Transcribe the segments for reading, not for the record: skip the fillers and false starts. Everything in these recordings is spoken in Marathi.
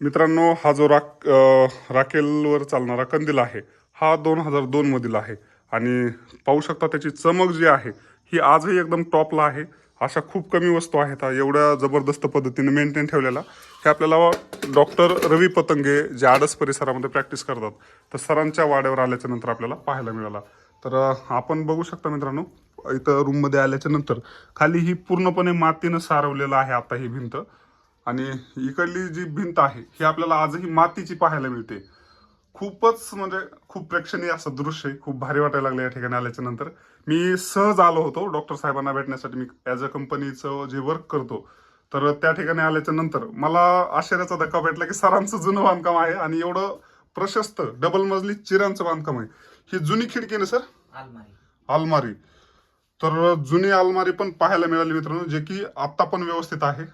मित्रांनो, हा जो राखेलवर चालणारा कंदील आहे हा 2002 मधील आहे आणि पाहू शकता त्याची चमक जी आहे ही आजही एकदम टॉपला आहे. अशा खूप कमी वस्तू आहेत एवढ्या जबरदस्त पद्धतीने मेंटेन ठेवलेला. हे आपल्याला डॉक्टर रवी पतंगे जे आडस परिसरामध्ये प्रॅक्टिस करतात तर सरांच्या वाड्यावर आल्याच्या नंतर आपल्याला पाहायला मिळाला. तर आपण बघू शकता मित्रांनो, इथं रूममध्ये आल्याच्या नंतर खाली ही पूर्णपणे मातीनं सारवलेलं आहे आता ही भिंत. आणि इकडली जी भिंत आहे ही आपल्याला आजही मातीची पाहायला मिळते. खूपच म्हणजे खूप प्रेक्षणीय असं दृश्य आहे. खूप भारी वाटायला लागलं या ठिकाणी आल्याच्या नंतर. मी सहज आलो होतो डॉक्टर साहेबांना भेटण्यासाठी. मी ॲज अ कंपनीचं जे वर्क करतो तर त्या ठिकाणी आल्याच्या नंतर मला आश्चर्याचा धक्का भेटला की सरांचं जुनं बांधकाम आहे आणि एवढं प्रशस्त डबल मजली चिरांचं बांधकाम आहे. ही जुनी खिडकी ना सर, अलमारी. तर जुनी अलमारी पण पाहायला मिळाली मित्रांनो, जे की आत्ता पण व्यवस्थित आहे.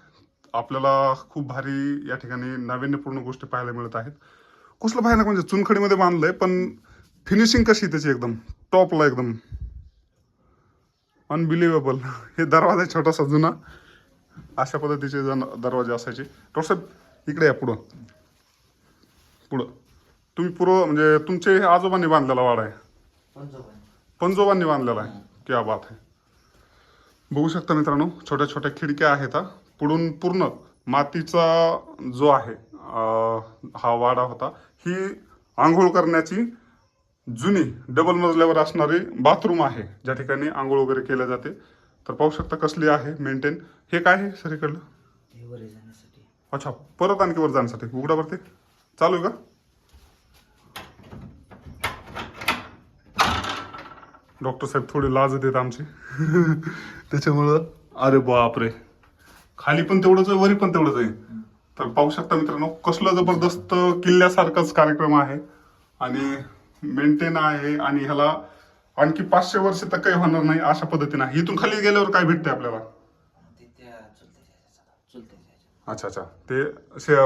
आपल्याला खूप भारी या ठिकाणी नाविन्यपूर्ण गोष्टी पाहायला मिळत आहेत. कुठलं भयानक म्हणजे चुनखडीमध्ये बांधलंय पण फिनिशिंग कशी त्याची एकदम टॉपला, एकदम अनबिलिव्हेबल. हे दरवाजा छोटासा जुना, अशा पद्धतीचे दरवाजे असायचे. डॉक्टर साहेब इकडे या, पुढं पुढं. तुम्ही पूर्व म्हणजे तुमचे आजोबांनी बांधलेला वाडा आहे, पंजोबांनी बांधलेला आहे. क्या बात आहे. बघू शकता मित्रांनो, छोट्या छोट्या खिडक्या आहेत. पुढून पूर्ण मातीचा जो आहे हा वाडा होता. ही आंघोळ करण्याची जुनी डबल मजल्यावर असणारी बाथरूम आहे, ज्या ठिकाणी आंघोळ वगैरे केल्या जाते. तर पाहू शकता कसली आहे मेंटेन. हे काय आहे सर इकडलं? अच्छा, परत आणखी वर जाण्यासाठी उघडा वरती चालू आहे का? डॉक्टर साहेब थोडी लाज देत आमची त्याच्यामुळं. अरे बापरे, खाली पण तेवढंच आहे वरी पण तेवढंच आहे. तर पाहू शकता मित्रांनो, कसलं जबरदस्त किल्ल्यासारखाच कार्यक्रम आहे आणि मेंटेन आहे. आणि ह्याला आणखी 500 वर्ष तर काही होणार नाही अशा पद्धतीने आहे. इथून खाली गेल्यावर काय भेटते आपल्याला? अच्छा अच्छा, ते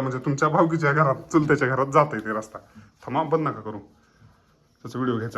म्हणजे तुमच्या भावकीच्या घरात, चुलत्याच्या घरात जाते ते रस्ता. थांबा, बंद नका करू, त्याचा व्हिडिओ घ्यायचा.